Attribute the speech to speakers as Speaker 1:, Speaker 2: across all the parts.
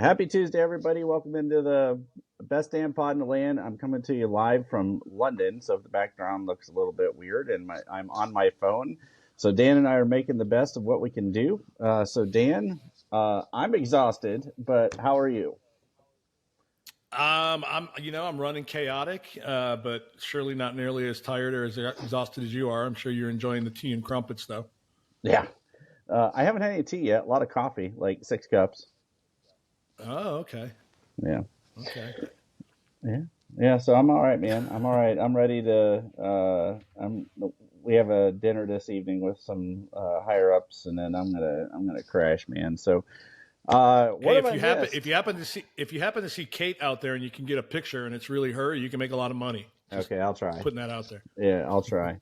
Speaker 1: Happy Tuesday, everybody. Welcome into the best damn pod in the land. I'm coming to you live from London, so if the background looks a little bit weird, and I'm on my phone. So Dan and I are making the best of what we can do. So Dan, I'm exhausted, but how are you?
Speaker 2: I'm running chaotic, but surely not nearly as tired or as exhausted as you are. I'm sure you're enjoying the tea and crumpets, though.
Speaker 1: Yeah. I haven't had any tea yet. A lot of coffee, like 6 cups.
Speaker 2: Oh, okay,
Speaker 1: Yeah.
Speaker 2: okay.
Speaker 1: Yeah. Yeah. So I'm all right, man. I'm all right. I'm ready to. We have a dinner this evening with some higher ups, and then I'm gonna crash, man. So, what
Speaker 2: Hey,
Speaker 1: have
Speaker 2: if
Speaker 1: I
Speaker 2: you happen
Speaker 1: missed?
Speaker 2: if you happen to see Kate out there and you can get a picture and it's really her, you can make a lot of money. Just
Speaker 1: Okay, I'll try.
Speaker 2: putting that out there.
Speaker 1: Yeah, I'll try.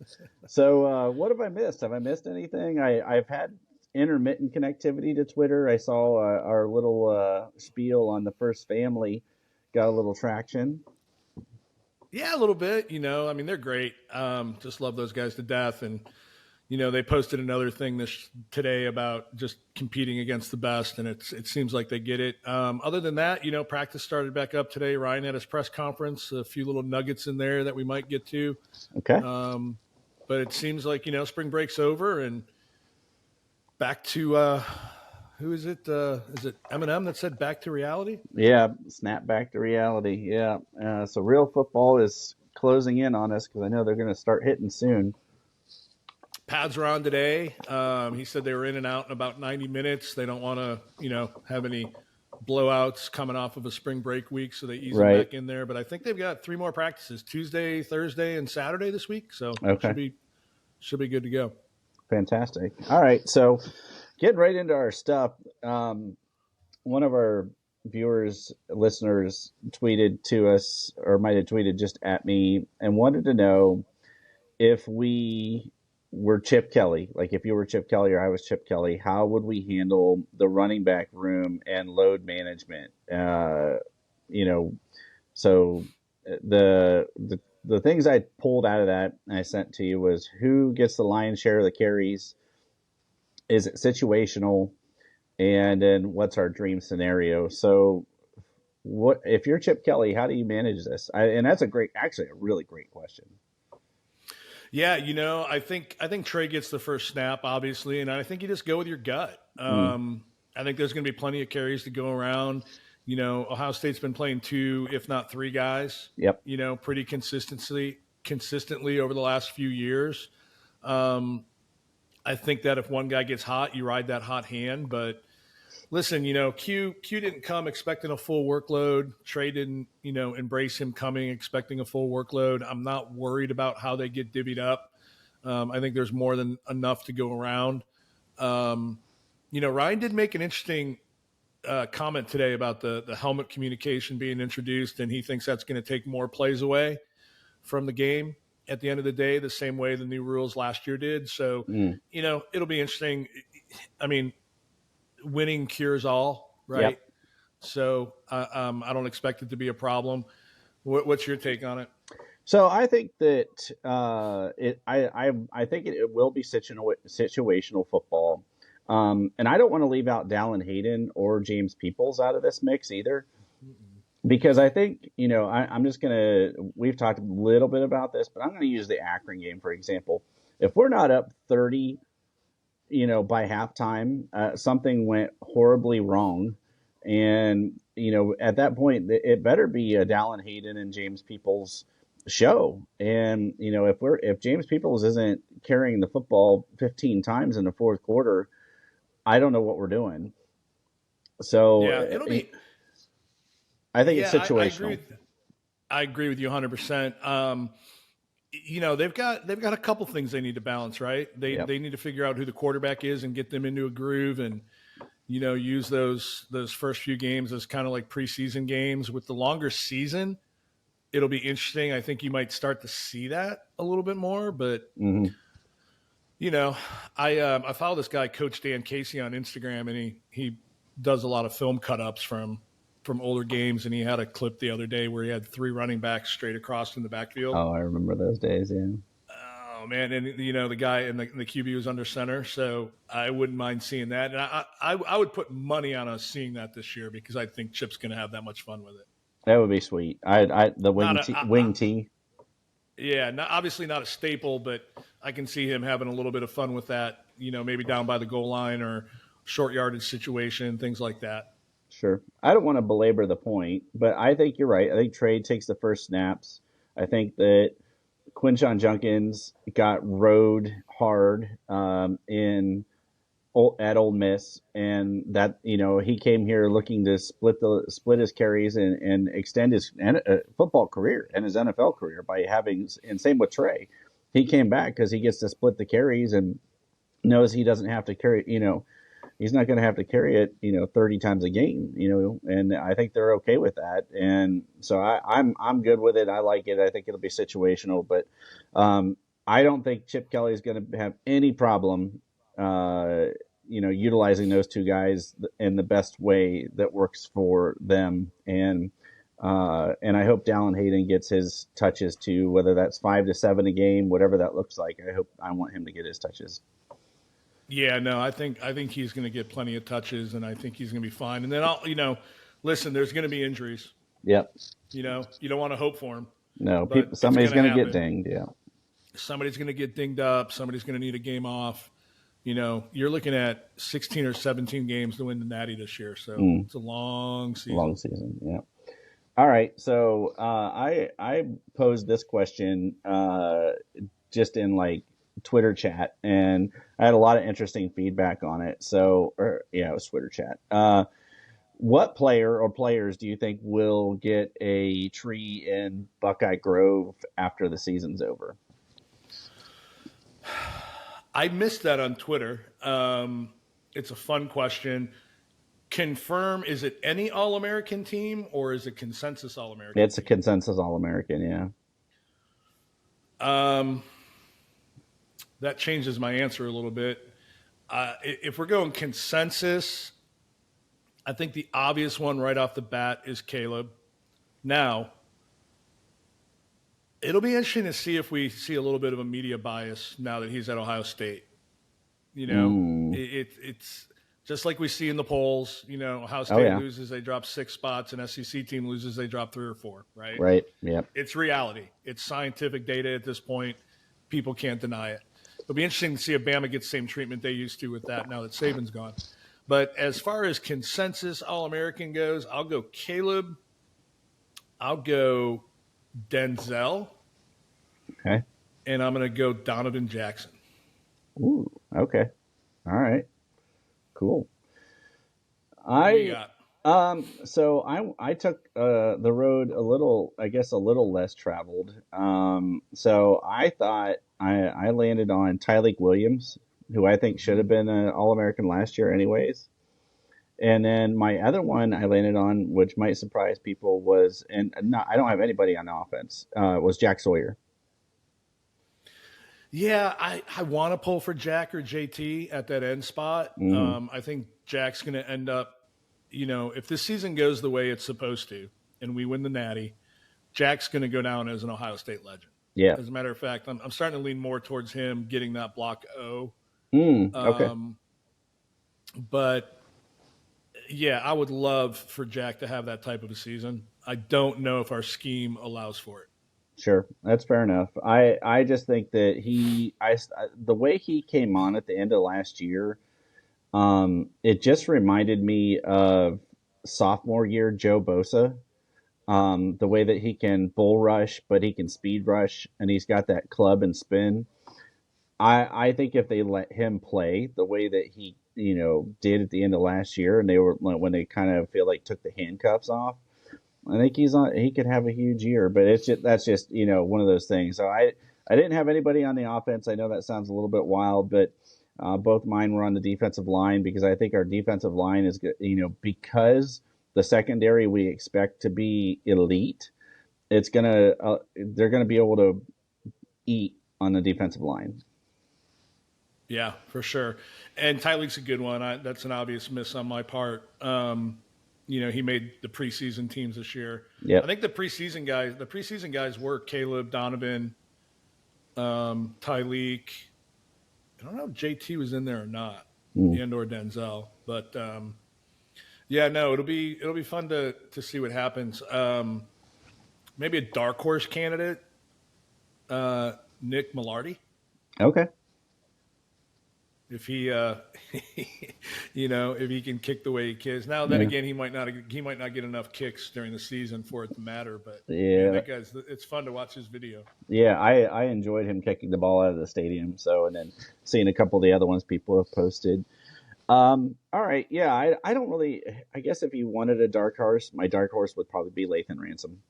Speaker 1: So, what have I missed? Have I missed anything? I've had intermittent connectivity to Twitter. I saw our little spiel on the first family got a little traction.
Speaker 2: Yeah, a little bit. I mean, they're great. Just love those guys to death, and they posted another thing this today about just competing against the best, and it seems like they get it. Other than that, practice started back up today. Ryan had his press conference, a few little nuggets in there that we might get to.
Speaker 1: Okay.
Speaker 2: But it seems like spring break's over and back to who is it? Is it Eminem that said "back to reality"?
Speaker 1: Yeah, snap back to reality. Yeah. So real football is closing in on us because I know they're going to start hitting soon.
Speaker 2: Pads were on today. He said they were in and out in about 90 minutes. They don't want to, have any blowouts coming off of a spring break week, so they ease them
Speaker 1: Right.
Speaker 2: back in there. But I think they've got 3 more practices: Tuesday, Thursday, and Saturday this week. So
Speaker 1: Okay.
Speaker 2: should be good to go.
Speaker 1: Fantastic. All right. So getting right into our stuff. One of our viewers, listeners, tweeted to us, or might have tweeted just at me, and wanted to know if we were Chip Kelly, like if you were Chip Kelly or I was Chip Kelly, how would we handle the running back room and load management? You know, so the things I pulled out of that and I sent to you was who gets the lion's share of the carries? Is it situational? And then what's our dream scenario? So what if you're Chip Kelly? How do you manage this? And that's actually a really great question.
Speaker 2: Yeah, I think Trey gets the first snap, obviously, and I think you just go with your gut.
Speaker 1: Mm,
Speaker 2: I think there's going to be plenty of carries to go around. Ohio State's been playing 2, if not 3 guys.
Speaker 1: yep.
Speaker 2: Pretty consistently over the last few years. Um, I think that if one guy gets hot, you ride that hot hand. But listen, Q didn't come expecting a full workload. Trey didn't, embrace him coming expecting a full workload. I'm not worried about how they get divvied up. I think there's more than enough to go around. Ryan did make an interesting comment today about the helmet communication being introduced, and he thinks that's going to take more plays away from the game at the end of the day, the same way the new rules last year did. So,
Speaker 1: Mm,
Speaker 2: it'll be interesting. I mean, winning cures all, right?
Speaker 1: yep.
Speaker 2: So I don't expect it to be a problem. What's your take on it?
Speaker 1: So I think that I think it will be situational football, and I don't want to leave out Dallin Hayden or James Peoples out of this mix either, because I think I'm just gonna. We've talked a little bit about this, but I'm going to use the Akron game for example. If we're not up 30, by halftime, something went horribly wrong, and at that point, it better be a Dallin Hayden and James Peoples show. And if James Peoples isn't carrying the football 15 times in the fourth quarter, I don't know what we're doing. So
Speaker 2: Yeah, it'll be.
Speaker 1: I think it's
Speaker 2: Yeah, I agree.
Speaker 1: situational.
Speaker 2: I agree with you 100%. They've got a couple things they need to balance, right? They
Speaker 1: Yep.
Speaker 2: they need to figure out who the quarterback is and get them into a groove, and use those first few games as kind of like preseason games. With the longer season, it'll be interesting. I think you might start to see that a little bit more, but
Speaker 1: Hmm.
Speaker 2: you know, I follow this guy, Coach Dan Casey, on Instagram, and he does a lot of film cut ups from older games, and he had a clip the other day where he had 3 running backs straight across in the backfield.
Speaker 1: Oh, I remember those days. Yeah.
Speaker 2: Oh man, and the guy and the QB was under center, so I wouldn't mind seeing that. And I would put money on us seeing that this year because I think Chip's going to have that much fun with it.
Speaker 1: That would be sweet. I the
Speaker 2: Not
Speaker 1: wing tee.
Speaker 2: yeah, obviously not a staple, but I can see him having a little bit of fun with that. Maybe down by the goal line or short yardage situation, things like that.
Speaker 1: Sure. I don't want to belabor the point, but I think you're right. I think Trey takes the first snaps. I think that Quinshon Junkins got rode hard in at Ole Miss, and that he came here looking to split his carries and extend his football career and his NFL career by having. And same with Trey, he came back because he gets to split the carries and knows he doesn't have to carry. He's not going to have to carry it 30 times a game. And I think they're okay with that. And so I'm good with it. I like it. I think it'll be situational, but I don't think Chip Kelly is going to have any problem utilizing those two guys in the best way that works for them. And I hope Dallin Hayden gets his touches too, whether that's 5 to 7 a game, whatever that looks like. I want him to get his touches.
Speaker 2: Yeah, no, I think he's going to get plenty of touches, and I think he's going to be fine. And then listen, there's going to be injuries.
Speaker 1: Yep.
Speaker 2: You don't want to hope for him.
Speaker 1: No, somebody's going to get dinged. Yeah.
Speaker 2: Somebody's going to get dinged up. Somebody's going to need a game off. You're looking at 16 or 17 games to win the Natty this year, so it's a long season.
Speaker 1: Long season, yeah. All right, so I posed this question just in like Twitter chat, and I had a lot of interesting feedback on it. So, it was Twitter chat. What player or players do you think will get a tree in Buckeye Grove after the season's over?
Speaker 2: I missed that on Twitter. It's a fun question. Confirm, is it any All-American team or is it consensus All-American?
Speaker 1: It's a consensus All-American,
Speaker 2: yeah. That changes my answer a little bit. If we're going consensus, I think the obvious one right off the bat is Caleb. Now, it'll be interesting to see if we see a little bit of a media bias now that he's at Ohio State. It's just like we see in the polls. Ohio State loses, they drop 6 spots. An SEC team loses, they drop 3 or 4, right?
Speaker 1: Right, yeah.
Speaker 2: It's reality. It's scientific data at this point. People can't deny it. It'll be interesting to see if Bama gets the same treatment they used to with that now that Saban's gone. But as far as consensus All-American goes, I'll go Caleb. I'll go Denzel.
Speaker 1: Okay.
Speaker 2: And I'm going to go Donovan Jackson.
Speaker 1: Ooh, okay. All right. Cool. So I took the road a little less traveled. So I thought I landed on Tyleik Williams, who I think should have been an All-American last year anyways. And then my other one I landed on, which might surprise people, was I don't have anybody on offense. Was Jack Sawyer.
Speaker 2: Yeah, I want to pull for Jack or JT at that end spot. I think Jack's going to end up, if this season goes the way it's supposed to and we win the Natty, Jack's going to go down as an Ohio State legend.
Speaker 1: Yeah.
Speaker 2: As a matter of fact, I'm starting to lean more towards him getting that block O.
Speaker 1: Okay.
Speaker 2: But, yeah, I would love for Jack to have that type of a season. I don't know if our scheme allows for it.
Speaker 1: Sure, that's fair enough. I just think that the way he came on at the end of last year, it just reminded me of sophomore year Joe Bosa. The way that he can bull rush, but he can speed rush, and he's got that club and spin. I think if they let him play the way that he did at the end of last year, and when they kind of feel like took the handcuffs off, I think he could have a huge year, but that's just one of those things. So I didn't have anybody on the offense. I know that sounds a little bit wild, but both mine were on the defensive line because I think our defensive line is because the secondary we expect to be elite. They're gonna be able to eat on the defensive line.
Speaker 2: Yeah, for sure. And Tyleik's a good one. That's an obvious miss on my part. He made the preseason teams this year.
Speaker 1: Yep.
Speaker 2: I think the preseason guys were Caleb, Donovan, Tyleek. I don't know if JT was in there or not,
Speaker 1: Mm.
Speaker 2: and or Denzel, but yeah, no, it'll be fun to see what happens. Maybe a dark horse candidate, Nick Millardy,
Speaker 1: Okay.
Speaker 2: if he, if he can kick the way he kicks. Now, then
Speaker 1: Yeah.
Speaker 2: again, he might not get enough kicks during the season for it to matter. But man,
Speaker 1: Yeah.
Speaker 2: that guy's it's fun to watch his video.
Speaker 1: Yeah. I enjoyed him kicking the ball out of the stadium. So, and then seeing a couple of the other ones people have posted. All right. Yeah. I don't really, I guess if you wanted a dark horse, my dark horse would probably be Lathan Ransom.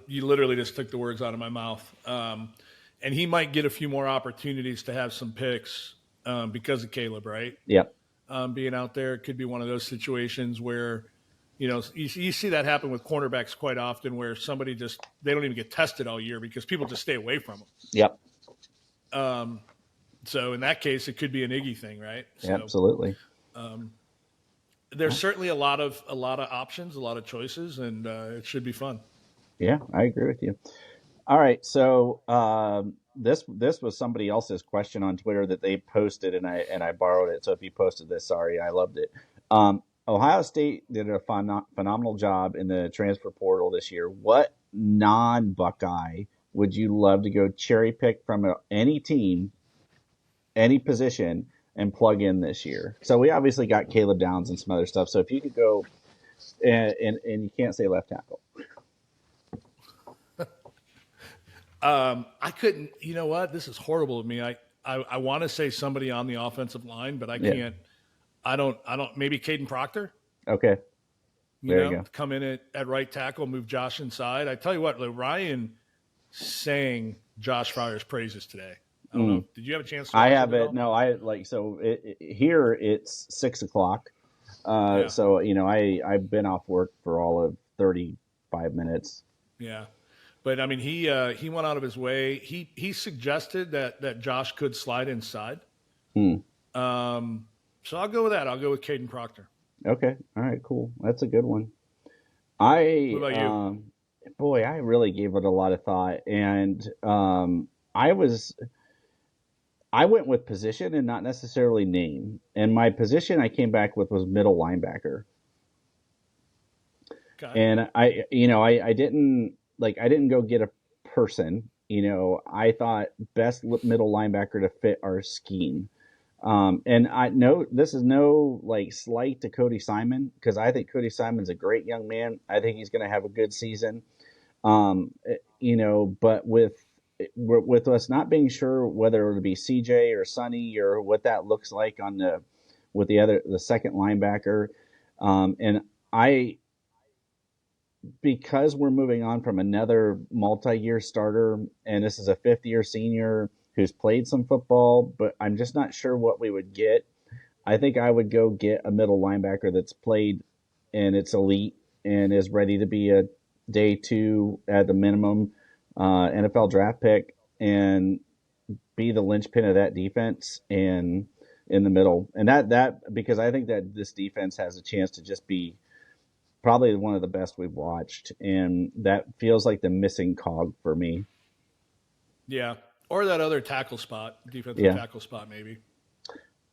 Speaker 2: You literally just took the words out of my mouth. And he might get a few more opportunities to have some picks because of Caleb, right?
Speaker 1: Yep.
Speaker 2: Being out there, it could be one of those situations where, you see that happen with cornerbacks quite often, where somebody they don't even get tested all year because people just stay away from
Speaker 1: Yep.
Speaker 2: them. So in that case, it could be an Iggy thing, right? So
Speaker 1: Absolutely.
Speaker 2: there's certainly a lot of options, a lot of choices, and it should be fun.
Speaker 1: Yeah, I agree with you. All right, so this was somebody else's question on Twitter that they posted, and I borrowed it. So if you posted this, sorry, I loved it. Ohio State did a phenomenal job in the transfer portal this year. What non-Buckeye would you love to go cherry pick from any team, any position, and plug in this year? So we obviously got Caleb Downs and some other stuff. So if you could go, and you can't say left tackle.
Speaker 2: I couldn't. You know what? This is horrible of me. I want to say somebody on the offensive line, but I
Speaker 1: Yeah.
Speaker 2: can't. I don't. Maybe Caden Proctor.
Speaker 1: Okay. There you go.
Speaker 2: Come in at right tackle, move Josh inside. I tell you what, Ryan sang Josh Fryer's praises today. I don't know. Did you have a chance to watch
Speaker 1: I have
Speaker 2: it?
Speaker 1: it. No, I like so here it's 6 o'clock.
Speaker 2: Yeah.
Speaker 1: So I've been off work for all of 35 minutes.
Speaker 2: Yeah. But I mean, he went out of his way. He suggested that Josh could slide inside. So I'll go with that. I'll go with Caden Proctor.
Speaker 1: Okay. All right. Cool. That's a good one.
Speaker 2: What about you?
Speaker 1: Boy, I really gave it a lot of thought, and I went with position and not necessarily name. And my position I came back with was middle linebacker.
Speaker 2: Okay.
Speaker 1: And I didn't go get a person. I thought best middle linebacker to fit our scheme. And I know this is no like slight to Cody Simon, because I think Cody Simon's a great young man. I think he's going to have a good season. But with us not being sure whether it'll be CJ or Sonny or what that looks like with the second linebacker, and because we're moving on from another multi-year starter, and this is a fifth-year senior who's played some football, but I'm just not sure what we would get. I think I would go get a middle linebacker that's played and it's elite and is ready to be a day two at the minimum NFL draft pick and be the linchpin of that defense and in the middle. And that because I think that this defense has a chance to just be probably one of the best we've watched, and that feels like the missing cog for me.
Speaker 2: Yeah, or that other tackle spot, defensive tackle spot, maybe.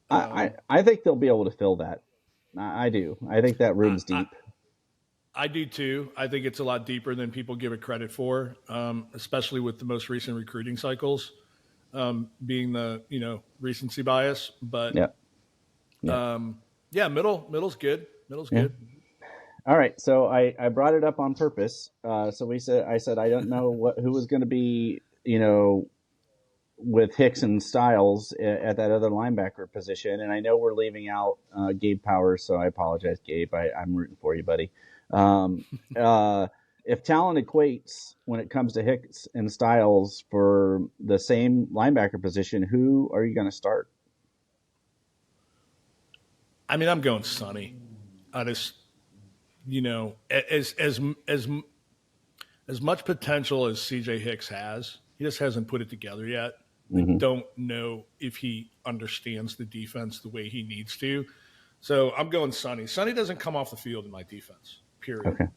Speaker 1: I think they'll be able to fill that. I do. I think that room's deep.
Speaker 2: I do too. I think it's a lot deeper than people give it credit for, especially with the most recent recruiting cycles being the recency bias. But middle's good. Middle's good.
Speaker 1: All right, so I brought it up on purpose. So I said I don't know who was going to be with Hicks and Styles at that other linebacker position, and I know we're leaving out Gabe Powers, so I apologize, Gabe. I'm rooting for you, buddy. If talent equates when it comes to Hicks and Styles for the same linebacker position, who are you going to start?
Speaker 2: I mean, I'm going Sonny. I just, as much potential as CJ Hicks has, he just hasn't put it together yet. I don't know if he understands the defense the way he needs to. So I'm going Sonny. Sonny doesn't come off the field in my defense, period.
Speaker 1: Okay.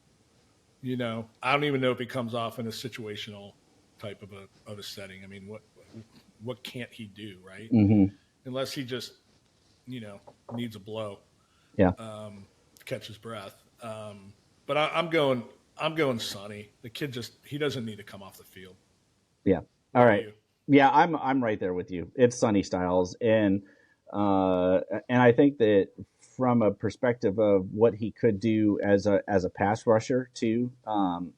Speaker 2: I don't even know if he comes off in a situational type of a setting. I mean, what can't he do, right?
Speaker 1: Mm-hmm.
Speaker 2: Unless he just needs a blow
Speaker 1: Yeah.
Speaker 2: to catch his breath. But I'm going Sonny. The kid he doesn't need to come off the field.
Speaker 1: Yeah.
Speaker 2: What
Speaker 1: All
Speaker 2: about
Speaker 1: right.
Speaker 2: you?
Speaker 1: Yeah, I'm right there with you. It's Sonny Styles, and I think that from a perspective of what he could do as a pass rusher too,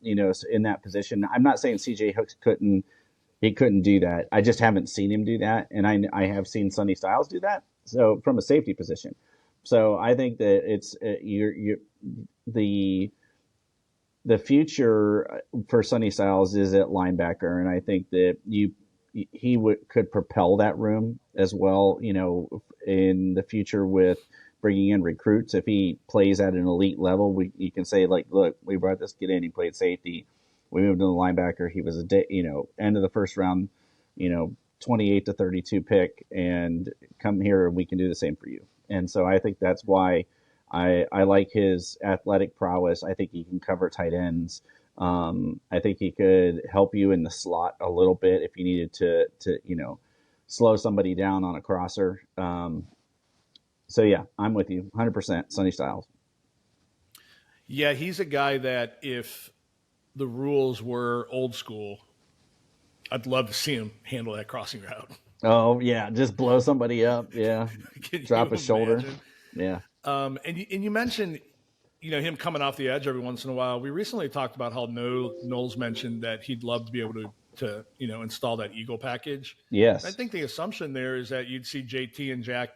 Speaker 1: in that position. I'm not saying C.J. Hooks couldn't do that. I just haven't seen him do that, and I have seen Sonny Styles do that. So from a safety position, so I think that it's you're the the future for Sonny Styles is at linebacker, and I think that could propel that room as well. In the future with bringing in recruits, if he plays at an elite level, you can say like, look, we brought this kid in, he played safety, we moved him to the linebacker, he was end of the first round, 28 to 32 pick, and come here and we can do the same for you. And so I think that's why I like his athletic prowess. I think he can cover tight ends. I think he could help you in the slot a little bit if you needed to slow somebody down on a crosser. So yeah, I'm with you 100%. Sonny Styles.
Speaker 2: Yeah, he's a guy that if the rules were old school, I'd love to see him handle that crossing route.
Speaker 1: Oh yeah, just blow somebody up. Yeah,
Speaker 2: Can you
Speaker 1: drop a shoulder.
Speaker 2: imagine?
Speaker 1: Yeah,
Speaker 2: And you mentioned, him coming off the edge every once in a while. We recently talked about how Knowles mentioned that he'd love to be able to install that Eagle package. And I
Speaker 1: yes,
Speaker 2: think the assumption there is that you'd see JT and Jack,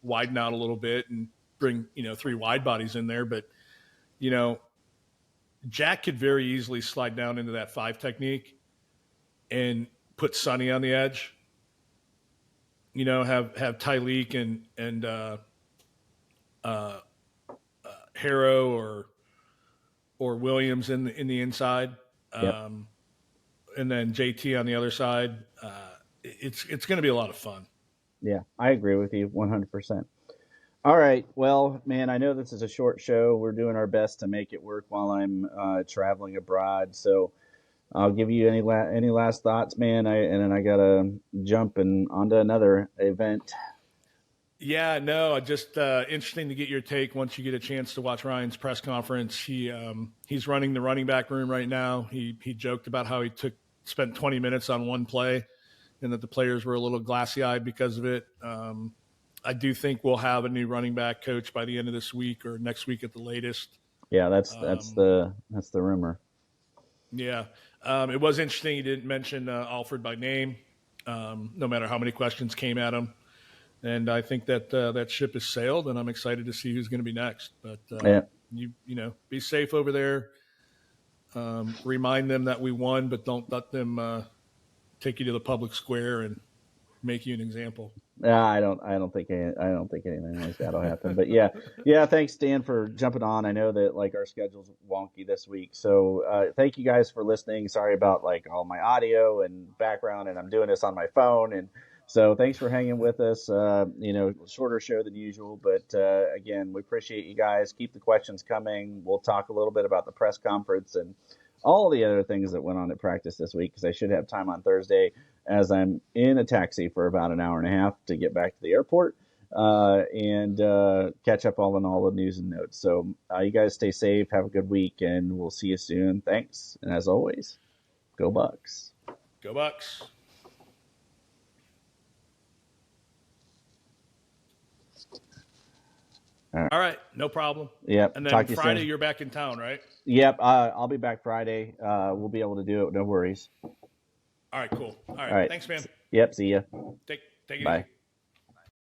Speaker 2: widen out a little bit and bring, three wide bodies in there. But, Jack could very easily slide down into that 5 technique and put Sonny on the edge. Have Tyleek and Harrow or Williams in the inside,
Speaker 1: yep,
Speaker 2: and then JT on the other side. It's going to be a lot of fun.
Speaker 1: yeah. I agree with you 100%. All right. Well, man, I know this is a short show. We're doing our best to make it work while I'm traveling abroad. So I'll give you any last thoughts, man. And then I gotta jump and onto another event.
Speaker 2: Yeah, no, just interesting to get your take once you get a chance to watch Ryan's press conference. He's running the running back room right now. He joked about how he spent 20 minutes on one play, and that the players were a little glassy eyed because of it. I do think we'll have a new running back coach by the end of this week or next week at the latest.
Speaker 1: Yeah, that's the rumor.
Speaker 2: Yeah, it was interesting. He didn't mention Alfred by name, no matter how many questions came at him. And I think that that ship has sailed, and I'm excited to see who's going to be next. But
Speaker 1: Yeah,
Speaker 2: be safe over there. Remind them that we won, but don't let them take you to the public square and make you an example.
Speaker 1: I don't think anything like that'll happen. But yeah. Thanks, Dan, for jumping on. I know that like our schedule's wonky this week, so thank you guys for listening. Sorry about like all my audio and background, and I'm doing this on my phone, and so thanks for hanging with us. Shorter show than usual, but again, we appreciate you guys. Keep the questions coming. We'll talk a little bit about the press conference and all the other things that went on at practice this week because I should have time on Thursday as I'm in a taxi for about an hour and a half to get back to the airport and catch up all the news and notes. So you guys stay safe, have a good week, and we'll see you soon. Thanks. And as always, go Bucks.
Speaker 2: Go Bucks. All right, no problem.
Speaker 1: Yep.
Speaker 2: And
Speaker 1: Talk
Speaker 2: then
Speaker 1: to you
Speaker 2: Friday,
Speaker 1: soon.
Speaker 2: you're back in town, right?
Speaker 1: Yep. I'll be back Friday. We'll be able to do it. No worries.
Speaker 2: All right, cool. All
Speaker 1: All
Speaker 2: right,
Speaker 1: right.
Speaker 2: thanks, man.
Speaker 1: Yep. See ya.
Speaker 2: Take it
Speaker 1: Bye.
Speaker 2: easy.